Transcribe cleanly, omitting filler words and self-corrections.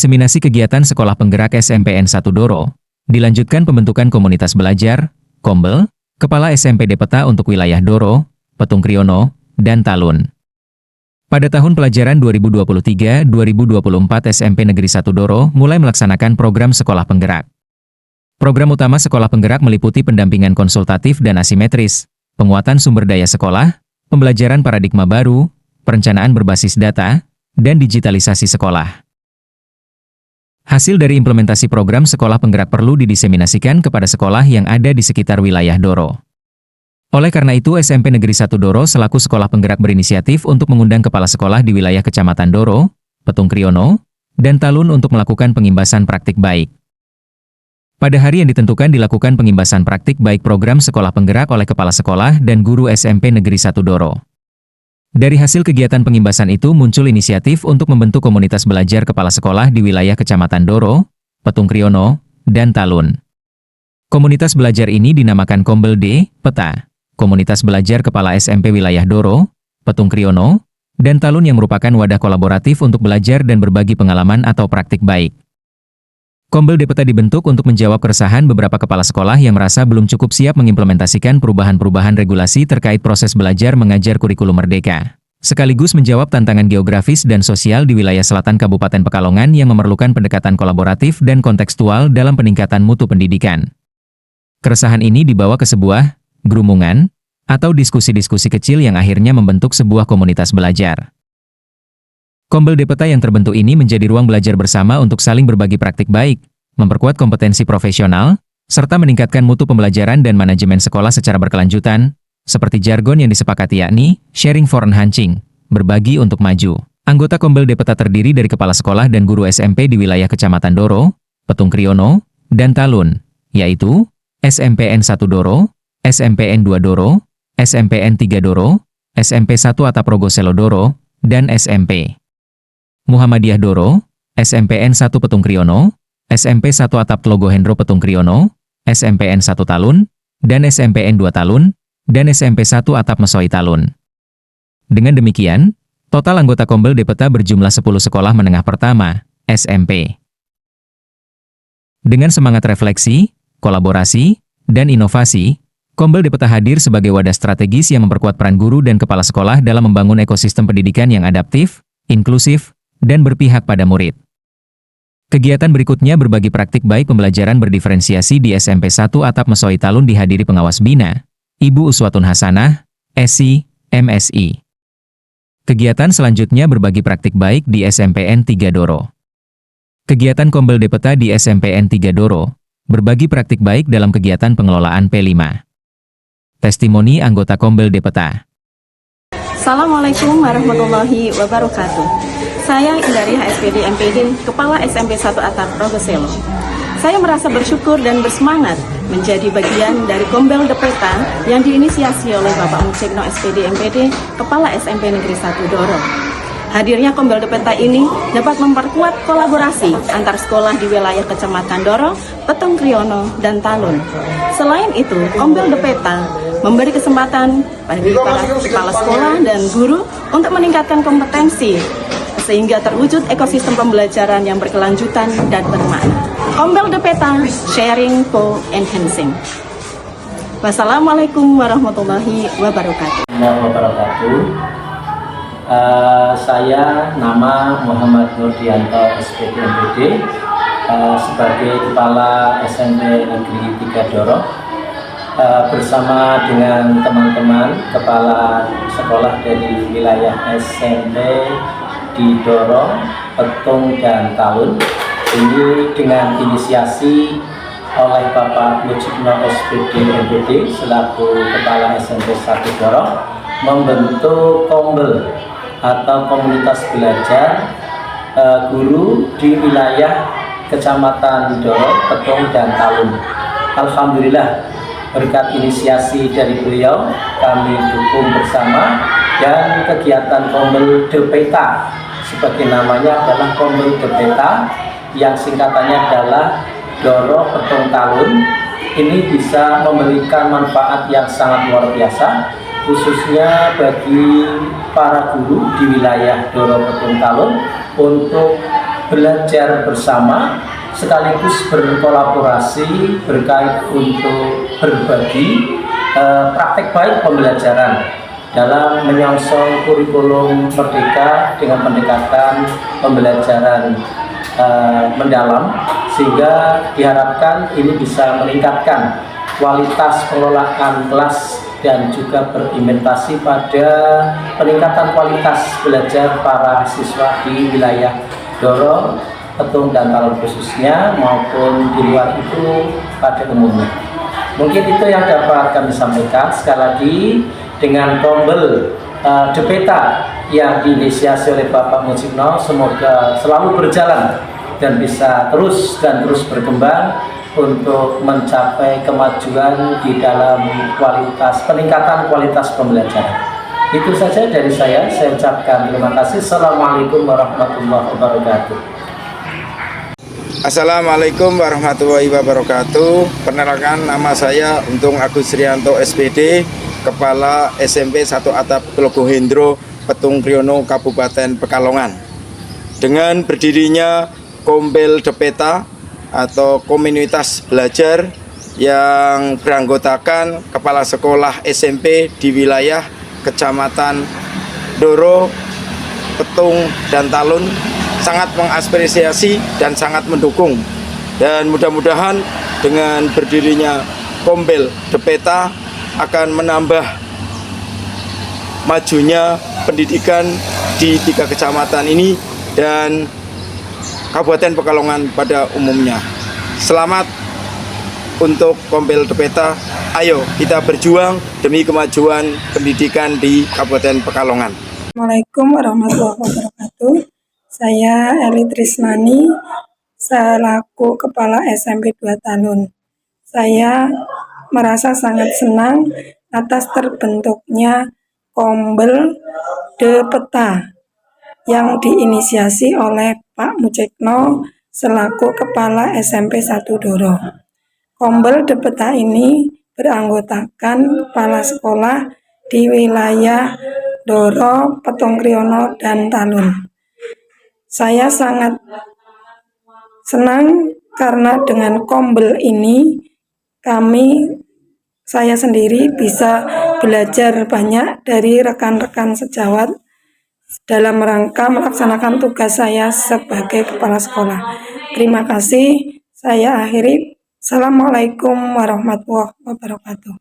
diseminasi kegiatan sekolah penggerak SMPN 1 Doro, dilanjutkan pembentukan komunitas belajar, Kombel, Kepala SMP Depeta untuk wilayah Doro, Petung Kriono, dan Talun. Pada tahun pelajaran 2023-2024 SMP Negeri 1 Doro mulai melaksanakan program sekolah penggerak. Program utama sekolah penggerak meliputi pendampingan konsultatif dan asimetris, penguatan sumber daya sekolah, pembelajaran paradigma baru, perencanaan berbasis data, dan digitalisasi sekolah. Hasil dari implementasi program sekolah penggerak perlu didiseminasikan kepada sekolah yang ada di sekitar wilayah Doro. Oleh karena itu, SMP Negeri 1 Doro selaku sekolah penggerak berinisiatif untuk mengundang kepala sekolah di wilayah Kecamatan Doro, Petung Kriono, dan Talun untuk melakukan pengimbasan praktik baik. Pada hari yang ditentukan dilakukan pengimbasan praktik baik program sekolah penggerak oleh kepala sekolah dan guru SMP Negeri 1 Doro. Dari hasil kegiatan pengimbasan itu muncul inisiatif untuk membentuk komunitas belajar kepala sekolah di wilayah Kecamatan Doro, Petung Kriono, dan Talun. Komunitas belajar ini dinamakan Kombel Depeta, Komunitas Belajar Kepala SMP Wilayah Doro, Petung Kriono, dan Talun yang merupakan wadah kolaboratif untuk belajar dan berbagi pengalaman atau praktik baik. Kombel Depeta dibentuk untuk menjawab keresahan beberapa kepala sekolah yang merasa belum cukup siap mengimplementasikan perubahan-perubahan regulasi terkait proses belajar mengajar kurikulum merdeka, sekaligus menjawab tantangan geografis dan sosial di wilayah selatan Kabupaten Pekalongan yang memerlukan pendekatan kolaboratif dan kontekstual dalam peningkatan mutu pendidikan. Keresahan ini dibawa ke sebuah gerumungan atau diskusi-diskusi kecil yang akhirnya membentuk sebuah komunitas belajar. Kombel Depeta yang terbentuk ini menjadi ruang belajar bersama untuk saling berbagi praktik baik, memperkuat kompetensi profesional, serta meningkatkan mutu pembelajaran dan manajemen sekolah secara berkelanjutan, seperti jargon yang disepakati yakni, sharing for enhancing, berbagi untuk maju. Anggota Kombel Depeta terdiri dari kepala sekolah dan guru SMP di wilayah Kecamatan Doro, Petung Kriono, dan Talun, yaitu SMPN 1 Doro, SMPN 2 Doro, SMPN 3 Doro, SMP 1 Atap Rogoselo Doro, dan SMP Muhammadiyah Doro, SMPN 1 Petung Kriono, SMP 1 Atap Tlogohendro Petung Kriono, SMPN 1 Talun, dan SMPN 2 Talun, dan SMP 1 Atap Mesoi Talun. Dengan demikian, total anggota Kombel Depeta berjumlah 10 sekolah menengah pertama, SMP. Dengan semangat refleksi, kolaborasi, dan inovasi, Kombel Depeta hadir sebagai wadah strategis yang memperkuat peran guru dan kepala sekolah dalam membangun ekosistem pendidikan yang adaptif, inklusif, dan berpihak pada murid. Kegiatan berikutnya berbagi praktik baik pembelajaran berdiferensiasi di SMP 1 Atap Mesoi Talun dihadiri pengawas Bina, Ibu Uswatun Hasanah, SI, MSI. Kegiatan selanjutnya berbagi praktik baik di SMPN 3 Doro. Kegiatan Kombel Depeta di SMPN 3 Doro, berbagi praktik baik dalam kegiatan pengelolaan P5. Testimoni anggota Kombel Depeta. Assalamualaikum warahmatullahi wabarakatuh. Saya Indari HSPD MPD, Kepala SMP 1 Atap Rogoselo. Saya merasa bersyukur dan bersemangat menjadi bagian dari Kombel Depeta yang diinisiasi oleh Bapak Muksigno SPD MPD, Kepala SMP Negeri 1 Doro. Hadirnya Kombel Depeta ini dapat memperkuat kolaborasi antar sekolah di wilayah Kecamatan Doro, Petung Kriono, dan Talun. Selain itu, Kombel Depeta memberi kesempatan pada para kepala sekolah dan guru untuk meningkatkan kompetensi sehingga terwujud ekosistem pembelajaran yang berkelanjutan dan bermakna. Kombel Depeta, sharing for enhancing. Wassalamualaikum warahmatullahi wabarakatuh. Saya nama Muhammad Nurdianto SPD MPD, sebagai Kepala SMP Negeri 3 Doro, bersama dengan teman-teman kepala sekolah dari wilayah SMP di Doro, Petung, dan Talun. Ini dengan inisiasi oleh Bapak Muksigno SPD MPD selaku Kepala SMP 1 Doro membentuk Kombel atau komunitas belajar guru di wilayah Kecamatan Doro, Petung, dan Talun. Alhamdulillah, berkat inisiasi dari beliau, kami dukung bersama, dan kegiatan Kombel Depeta, sebagai namanya adalah Kombel Depeta, yang singkatannya adalah Doro, Petung, Talun, ini bisa memberikan manfaat yang sangat luar biasa, khususnya bagi para guru di wilayah Doro, Petung, Talun untuk belajar bersama sekaligus berkolaborasi berkait untuk berbagi praktek baik pembelajaran dalam menyongsong kurikulum merdeka dengan pendekatan pembelajaran mendalam, sehingga diharapkan ini bisa meningkatkan kualitas pengelolaan kelas dan juga berimplementasi pada peningkatan kualitas belajar para siswa di wilayah Doro, Petung, dan Talun khususnya maupun di luar itu pada umumnya. Mungkin itu yang dapat kami sampaikan. Sekali lagi, dengan tombel Depeta yang diinisiasi oleh Bapak Mujibno, semoga selalu berjalan dan bisa terus berkembang untuk mencapai kemajuan di dalam peningkatan kualitas pembelajaran. Itu saja dari saya ucapkan terima kasih. Assalamualaikum warahmatullahi wabarakatuh. Assalamualaikum warahmatullahi wabarakatuh. Perkenalkan, nama saya Untung Agus Rianto SPD, Kepala SMP 1 Atap Tlogo Hendro, Petung Kriono, Kabupaten Pekalongan. Dengan berdirinya Kombel Depeta atau komunitas belajar yang beranggotakan kepala sekolah SMP di wilayah Kecamatan Doro, Petung, dan Talun, sangat mengapresiasi dan sangat mendukung. Dan mudah-mudahan dengan berdirinya Kombel Depeta akan menambah majunya pendidikan di 3 kecamatan ini dan Kabupaten Pekalongan pada umumnya. Selamat untuk Kombel Depeta. Ayo kita berjuang demi kemajuan pendidikan di Kabupaten Pekalongan. Assalamualaikum warahmatullahi wabarakatuh. Saya Eli Trisnani selaku Kepala SMP 2 Talun. Saya merasa sangat senang atas terbentuknya Kombel Depeta yang diinisiasi oleh Pak Mujibno selaku Kepala SMP 1 Doro. Kombel Depeta ini beranggotakan kepala sekolah di wilayah Doro, Petung Kriono, dan Talun. Saya sangat senang karena dengan Kombel ini saya sendiri bisa belajar banyak dari rekan-rekan sejawat dalam rangka melaksanakan tugas saya sebagai kepala sekolah. Terima kasih. Saya akhiri. Assalamualaikum warahmatullahi wabarakatuh.